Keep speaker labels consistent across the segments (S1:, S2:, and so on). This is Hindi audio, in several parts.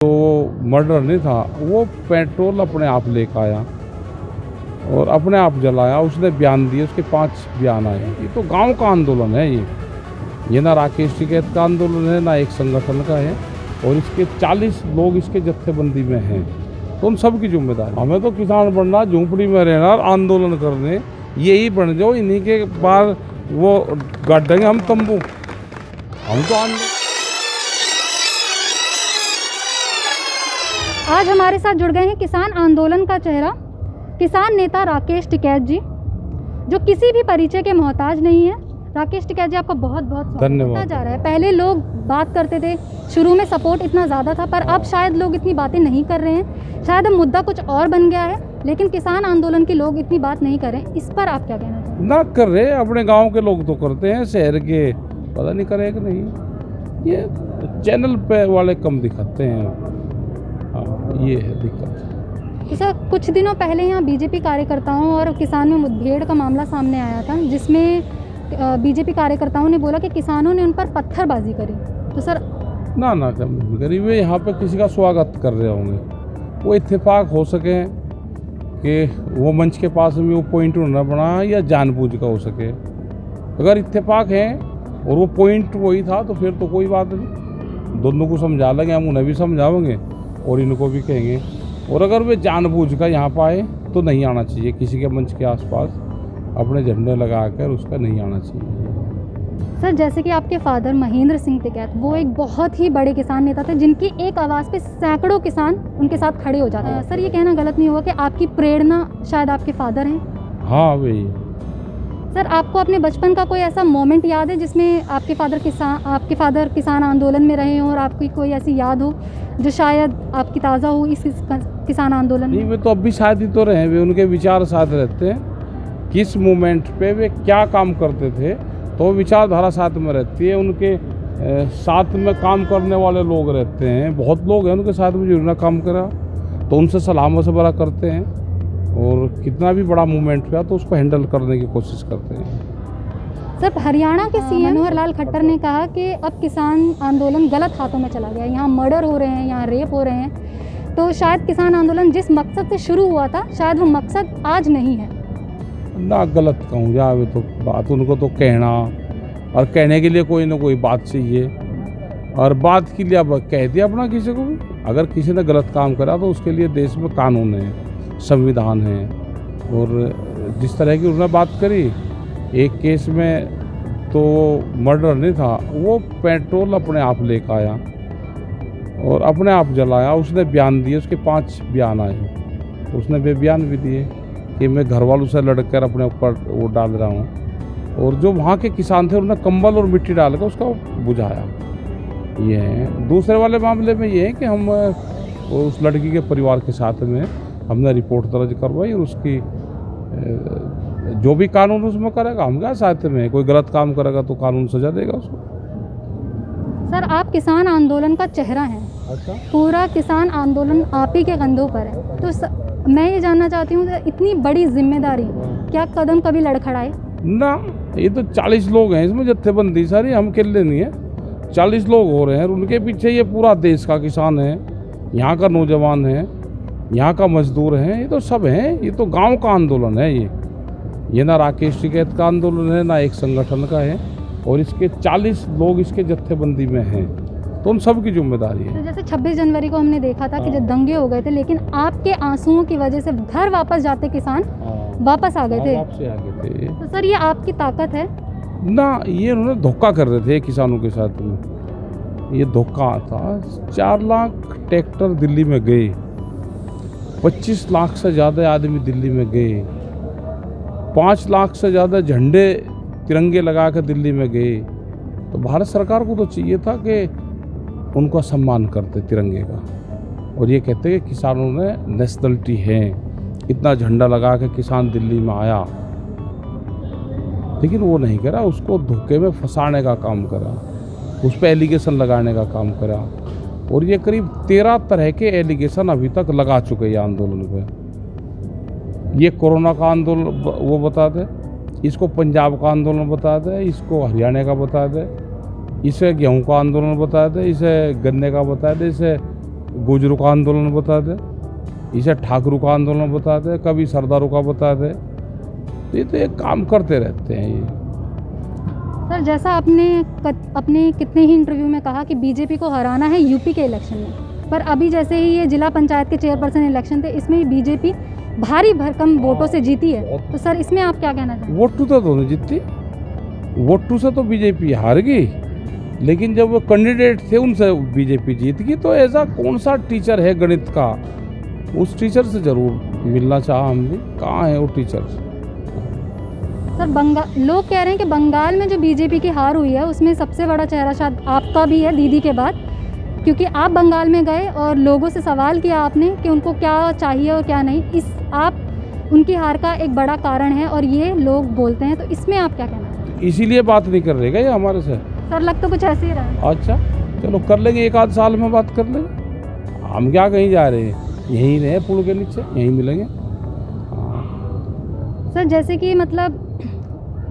S1: तो मर्डर नहीं था, वो पेट्रोल अपने आप लेकर आया और अपने आप जलाया। उसने बयान दिए, उसके 5 बयान आए। ये तो गांव का आंदोलन है। ये ना राकेश टिकैत का आंदोलन है, ना एक संगठन का है। और इसके 40 लोग इसके जत्थेबंदी में हैं, तो उन सब की जिम्मेदारी। हमें तो किसान बनना, झूंपड़ी में रहना और आंदोलन करने, यही बन जाओ। इन्हीं के बाद वो गाड़ देंगे हम तंबू। हम तो
S2: आज हमारे साथ जुड़ गए हैं किसान आंदोलन का चेहरा, किसान नेता राकेश टिकैत जी, जो किसी भी परिचय के मोहताज नहीं है। राकेश टिकैत जी, आपका बहुत बहुत
S1: धन्यवाद।
S2: जा रहा है। पहले लोग बात करते थे, शुरू में सपोर्ट इतना ज़्यादा था, पर अब शायद लोग इतनी बातें नहीं कर रहे हैं। शायद अब मुद्दा कुछ और बन गया है, लेकिन किसान आंदोलन के लोग इतनी बात नहीं कर रहे हैं। इस पर आप क्या कहना चाहेंगे?
S1: ना कर रहे, अपने गांव के लोग तो करते हैं, शहर के पता नहीं करे कि नहीं। ये चैनल पे वाले कम दिखाते हैं। ये है दिक्कत।
S2: तो सर, कुछ दिनों पहले यहाँ बीजेपी कार्यकर्ताओं और किसान में मुठभेड़ का मामला सामने आया था, जिसमें बीजेपी कार्यकर्ताओं ने बोला कि किसानों ने उन पर पत्थरबाजी करी। तो सर,
S1: ना गरीब यहाँ पे किसी का स्वागत कर रहे होंगे। वो इत्तेफाक हो सके कि वो मंच के पास में वो पॉइंट उन्होंने बनाया, या जानबूझ का हो सके। अगर इत्तेफाक है और वो पॉइंट वही था, तो फिर तो कोई बात नहीं, दोनों को समझा लेंगे। हम उन्हें भी समझाएंगे और इनको भी कहेंगे। और अगर वे जानबूझ कर यहाँ पर आए तो नहीं आना चाहिए। किसी के मंच के आसपास अपने झंडे लगाकर उसका नहीं आना चाहिए।
S2: सर, जैसे कि आपके फादर महेंद्र सिंह टिकैत, वो एक बहुत ही बड़े किसान नेता थे, जिनकी एक आवाज़ पे सैकड़ों किसान उनके साथ खड़े हो जाते हैं। सर, ये कहना गलत नहीं होगा कि आपकी प्रेरणा शायद आपके फादर हैं?
S1: हाँ वही।
S2: सर, आपको अपने बचपन का कोई ऐसा मोमेंट याद है जिसमें आपके फादर किसान आंदोलन में रहे हों और आपकी कोई ऐसी याद हो जो शायद आपकी ताज़ा हो इस किसान आंदोलन
S1: नहीं,
S2: में?
S1: वे तो अब भी शादी तो रहे, वे उनके विचार साथ रहते हैं। किस मोमेंट पे वे क्या काम करते थे, तो विचारधारा साथ में रहती है। उनके साथ में काम करने वाले लोग रहते हैं, बहुत लोग हैं उनके साथ में जिन्होंने काम करा, तो उनसे सलाह मशवरा करते हैं। और कितना भी बड़ा मूवमेंट हुआ तो उसको हैंडल करने की कोशिश करते हैं।
S2: सर, हरियाणा के सीएम मनोहर लाल खट्टर ने कहा कि अब किसान आंदोलन गलत हाथों में चला गया, यहाँ मर्डर हो रहे हैं, यहाँ रेप हो रहे हैं। तो शायद किसान आंदोलन जिस मकसद से शुरू हुआ था, शायद वो मकसद आज नहीं है।
S1: ना गलत कहूँ जावे तो बात, उनको तो कहना और कहने के लिए कोई ना कोई बात चाहिए, और बात के लिए अब कह दिया अपना किसी को भी। अगर किसी ने गलत काम करा तो उसके लिए देश में कानून है, संविधान है। और जिस तरह की उन्होंने बात करी, एक केस में तो मर्डर नहीं था, वो पेट्रोल अपने आप लेकर आया और अपने आप जलाया। उसने बयान दिए, उसके 5 बयान आए। तो उसने वे बयान भी दिए कि मैं घर वालों से लड़कर अपने ऊपर वो डाल रहा हूँ। और जो वहाँ के किसान थे उन्होंने कंबल और मिट्टी डालकर उसका बुझाया। ये है। दूसरे वाले मामले में ये है कि हम उस लड़की के परिवार के साथ में हमने रिपोर्ट दर्ज करवाई, और उसकी जो भी कानून उसमें करेगा, हम क्या साथ में। कोई गलत काम करेगा तो कानून सजा देगा उसको।
S2: सर, आप किसान आंदोलन का चेहरा हैं।
S1: अच्छा,
S2: पूरा किसान आंदोलन आप ही के कंधों पर है। तो मैं ये जानना चाहती हूँ, इतनी बड़ी जिम्मेदारी क्या कदम कभी लड़खड़ाए?
S1: ना, ये तो 40 लोग हैं इसमें जत्थेबंदी सारी, हम अकेले नहीं है। 40 लोग हो रहे हैं, उनके पीछे ये पूरा देश का किसान है, यहाँ का नौजवान है, यहाँ का मजदूर है। ये तो सब हैं। ये तो गांव का आंदोलन है। ये ना राकेश टिकैत का आंदोलन है, ना एक संगठन का है। और इसके 40 लोग इसके जत्थेबंदी में हैं, तो उन सब की जिम्मेदारी है।
S2: तो जैसे 26 जनवरी को हमने देखा था कि जब दंगे हो गए थे, लेकिन आपके आंसुओं की वजह से घर वापस जाते किसान वापस आ गए थे।
S1: वापस आ गए थे।
S2: तो सर, ये आपकी ताकत है?
S1: ना, ये उन्होंने धोखा कर रहे थे किसानों के साथ में। ये धोखा था। 4 लाख ट्रैक्टर दिल्ली में गए, 25 लाख से ज़्यादा आदमी दिल्ली में गए, 5 लाख से ज़्यादा झंडे तिरंगे लगा कर दिल्ली में गए। तो भारत सरकार को तो चाहिए था कि उनका सम्मान करते तिरंगे का, और ये कहते कि किसानों ने नेशनलिटी है। इतना झंडा लगा के किसान दिल्ली में आया, लेकिन वो नहीं करा। उसको धोखे में फंसाने का काम करा, उस पर एलिगेशन लगाने का काम करा। और ये करीब 13 तरह के एलिगेशन अभी तक लगा चुके हैं आंदोलन पे। ये कोरोना का आंदोलन वो बता दे, इसको पंजाब का आंदोलन बता दे, इसको हरियाणा का बता दे, इसे गेहूं का आंदोलन बता दे, इसे गन्ने का बता दे, इसे गुजरों का आंदोलन बता दे, इसे ठाकुरों का आंदोलन बता दे, कभी सरदारों का बता दे। ये तो एक काम करते रहते हैं ये।
S2: सर जैसा आपने अपने कितने ही इंटरव्यू में कहा कि बीजेपी को हराना है यूपी के इलेक्शन में, पर अभी जैसे ही ये जिला पंचायत के चेयरपर्सन इलेक्शन थे, इसमें बीजेपी भारी भरकम वोटों से जीती है, तो सर इसमें आप क्या कहना चाहेंगे?
S1: वोट टू तो दोनों जीती, वोट टू से तो बीजेपी हार गई, लेकिन जब वो कैंडिडेट थे उनसे बीजेपी जीत गई। तो ऐसा कौन सा टीचर है गणित का, उस टीचर से जरूर मिलना चाहा हमने, कहाँ है वो टीचर।
S2: सर लोग कह रहे हैं कि बंगाल में जो बीजेपी की हार हुई है उसमें सबसे बड़ा चेहरा शायद आपका भी है दीदी के बाद, क्योंकि आप बंगाल में गए और लोगों से सवाल किया आपने कि उनको क्या चाहिए और क्या नहीं। आप उनकी हार का एक बड़ा कारण है और ये लोग बोलते हैं, तो इसमें आप क्या कहना है?
S1: इसीलिए बात नहीं कर रहेगा ये हमारे से।
S2: सर लग तो कुछ ऐसे ही रहा है।
S1: अच्छा चलो कर लेंगे, एक आध साल में बात कर लेंगे। हम क्या कहीं जा रहे हैं, यहीं रहे पुल के नीचे, यहीं मिलेंगे।
S2: सर जैसे कि मतलब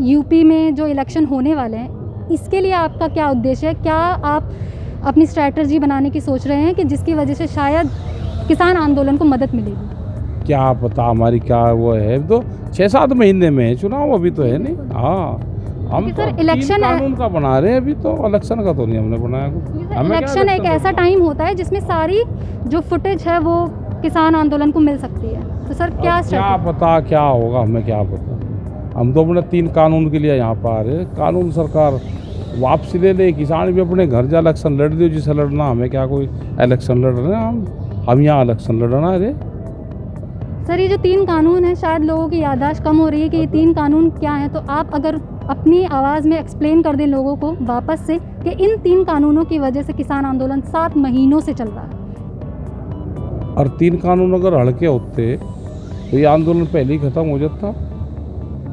S2: यूपी में जो इलेक्शन होने वाले हैं, इसके लिए आपका क्या उद्देश्य है? क्या आप अपनी स्ट्रैटेजी बनाने की सोच रहे हैं कि जिसकी वजह से शायद किसान आंदोलन को मदद मिलेगी?
S1: क्या पता हमारी क्या वो है, तो 6-7 महीने में है चुनाव, अभी तो है नहीं। हाँ हम तो
S2: इलेक्शन
S1: कानून का बना रहे हैं, अभी तो इलेक्शन का तो नहीं हमने बनाया कुछ।
S2: इलेक्शन एक ऐसा टाइम होता है जिसमें सारी जो फुटेज है वो किसान आंदोलन को मिल सकती है, तो सर क्या
S1: पता क्या होगा, हमें क्या पता। हम तो अपने 3 कानून के लिए यहाँ पर आ रहे हैं। कानून सरकार वापसी ले ले, किसान भी अपने घर जा इलेक्शन लड़ दो जिसे लड़ना, हमें क्या कोई इलेक्शन लड़ रहे हैं हम यहाँ इलेक्शन लड़ना है।
S2: सर ये जो 3 कानून हैं, शायद लोगों की याददाश्त कम हो रही है कि ये 3 कानून क्या हैं, तो आप अगर अपनी आवाज़ में एक्सप्लेन कर दें लोगों को वापस से कि इन 3 कानूनों की वजह से किसान आंदोलन 7 महीनों से चल रहा है।
S1: और 3 कानून अगर हल्के होते तो ये आंदोलन पहले ही खत्म हो जाता।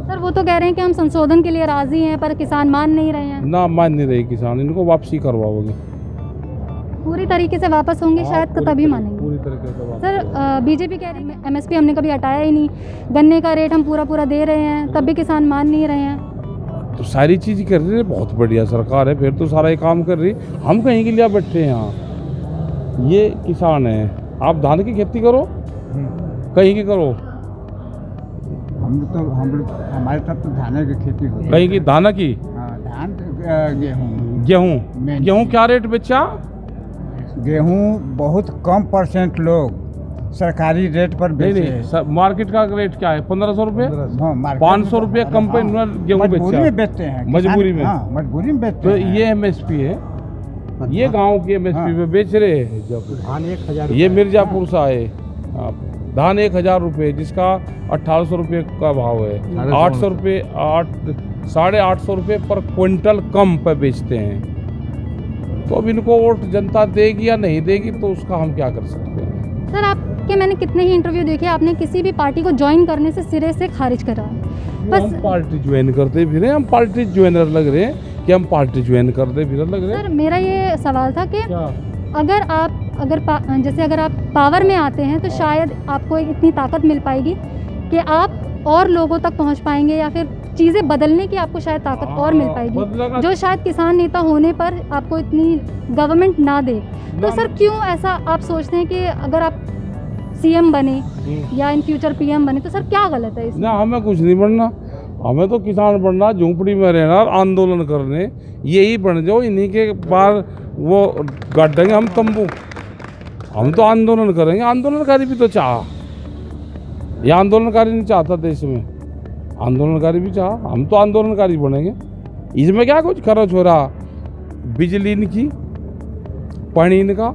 S2: सर वो तो कह रहे हैं कि हम संशोधन के लिए राजी हैं, पर किसान मान नहीं रहे हैं।
S1: ना मान नहीं रहे किसान, इनको वापसी करवाओगे
S2: पूरी तरीके से वापस होंगे शायद तो तभी मानेंगे।
S1: पूरी तरीके से
S2: सर बीजेपी कह रही है एमएसपी हमने कभी हटाया ही नहीं, गन्ने का रेट हम पूरा दे रहे हैं, तब भी किसान मान नहीं रहे हैं।
S1: तो सारी चीज़ कर रही है, बहुत बढ़िया सरकार है, फिर तो सारा ही काम कर रही। हम कहीं के लिए बैठे हैं यहाँ, ये किसान है। आप धान की खेती करो, कहीं की करो,
S3: हमारे तरफ तो धान की खेती होती है।
S1: कहीं की धाना की,
S3: धान
S1: गेहूँ क्या रेट बेचा?
S3: गेहूँ बहुत कम % लोग सरकारी रेट पर बेचे हैं।
S1: मार्केट का रेट क्या है? 1500 रुपये, 500 रुपये कम पे गेहूँ
S3: मजबूरी में बेचते हैं,
S1: मजबूरी में।
S3: मजबूरी में बेचते
S1: तो
S3: हैं।
S1: ये MSP है, ये गांव की MSP पे बेच रहे हैं।
S3: धान 1000
S1: ये मिर्जापुर से आए धान 1000 रुपये, जिसका 1800 रुपये का भाव है। 800 रुपये 850 रुपये पर क्विंटल कम पे बेचते हैं। तो अब इनको वोट जनता देगी या नहीं देगी, तो उसका हम क्या कर सकते हैं।
S2: सर आपके मैंने कितने ही इंटरव्यू देखे, आपने किसी भी पार्टी को ज्वाइन करने से सिरे से खारिज करा है। बस
S1: हम पार्टी ज्वाइन करते फिर हम पार्टी ज्वाइनर लग रहे हैं कि हम पार्टी ज्वाइन करते फिर लग रहे हैं।
S2: सर मेरा ये सवाल था कि अगर आप पावर में आते हैं तो शायद आपको इतनी ताकत मिल पाएगी कि आप और लोगों तक पहुंच पाएंगे, या फिर चीज़ें बदलने की आपको शायद ताकत और मिल पाएगी, जो शायद किसान नेता होने पर आपको इतनी गवर्नमेंट ना दे। तो सर क्यों ऐसा आप सोचते हैं कि अगर आप CM बने या इन फ्यूचर PM बने, तो सर क्या गलत है इसमें?
S1: ना हमें कुछ नहीं बनना, हमें तो किसान बनना, झोंपड़ी में रहना, आंदोलन करने, यही बन जाओ। इन्हीं के पार वो गाड़ेंगे हम तंबू, हम तो आंदोलन करेंगे। आंदोलनकारी भी तो चाह, ये आंदोलनकारी नहीं चाहता देश में, आंदोलनकारी भी चाह, हम तो आंदोलनकारी बनेंगे। इसमें क्या कुछ खर्च हो रहा, बिजली इनकी, पानी इनका,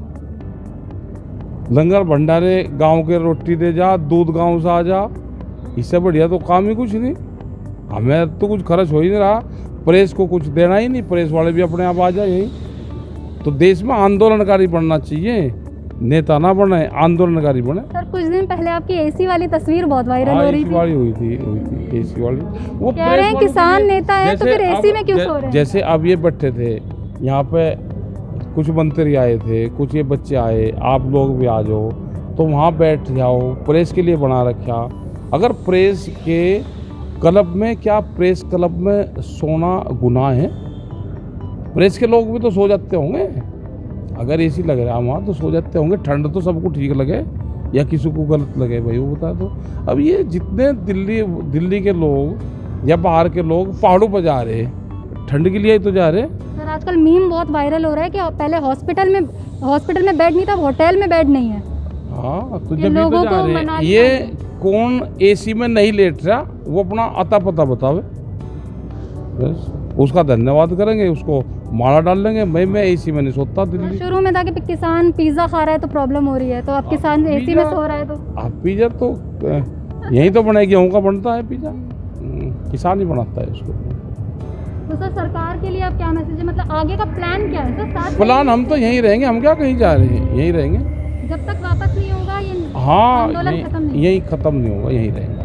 S1: लंगर भंडारे गांव के रोटी दे जा, दूध गांव से आ जा, इससे बढ़िया तो काम ही कुछ नहीं। हमें तो कुछ खर्च हो ही नहीं रहा, प्रेस को कुछ देना ही नहीं, प्रेस वाले भी अपने आप आ जाए यहीं। तो देश में आंदोलनकारी बनना चाहिए, नेता ना बने, आंदोलनकारी बने।
S2: सर कुछ दिन पहले आपकी AC वाली तस्वीर बहुत वायरल हो रही थी।
S1: हुई थी AC वाली। वो
S2: कह रहे हैं किसान नेता है तो फिर AC में क्यों सो रहे हैं?
S1: जैसे अब ये बैठे थे यहाँ पे, कुछ मंत्री आए थे, कुछ ये बच्चे आए, आप लोग भी आ जाओ, तो वहाँ बैठ जाओ, प्रेस के लिए बना रखा। अगर प्रेस के क्लब में, क्या प्रेस क्लब में सोना गुनाह है? प्रेस के लोग भी तो सो जाते होंगे, अगर एसी लग रहा है वहाँ तो सो जाते होंगे, ठंड तो सबको ठीक लगे या किसी को गलत लगे भाई वो बता दो। अब ये जितने दिल्ली के लोग या बाहर के लोग पहाड़ों पर जा रहे हैं ठंड के लिए ही तो जा रहे हैं।
S2: सर आजकल मीम बहुत वायरल हो रहा है कि पहले हॉस्पिटल में बेड नहीं था, होटल में बेड नहीं है।
S1: हाँ तो
S2: ये
S1: जब भी
S2: लोगों
S1: तो जा
S2: को
S1: रहे हैं।
S2: मना
S1: ये कौन एसी में नहीं लेट रहा वो अपना अता पता बतावे, बस उसका धन्यवाद करेंगे, उसको माला डाल लेंगे। मैं एसी में नहीं सोता दिल्ली।
S2: शुरू में था कि किसान पिज्ज़ा खा रहा है तो प्रॉब्लम हो रही है, तो अब किसान एसी में सो रहा है तो
S1: अब पिज्जा तो यहीं तो बने, गेहूँ का बनता है पिज्जा, किसान ही बनाता है उसको।
S2: तो सर सरकार के लिए आप क्या मैसेज है, मतलब आगे का प्लान क्या है सर? साथ
S1: प्लान हम तो यहीं रहेंगे, हम क्या कहीं जा रहे हैं, यहीं रहेंगे
S2: जब तक वापस नहीं होगा ये
S1: हाँ
S2: आंदोलन खत्म नहीं
S1: यहीं ख़त्म नहीं होगा, यहीं रहेंगे।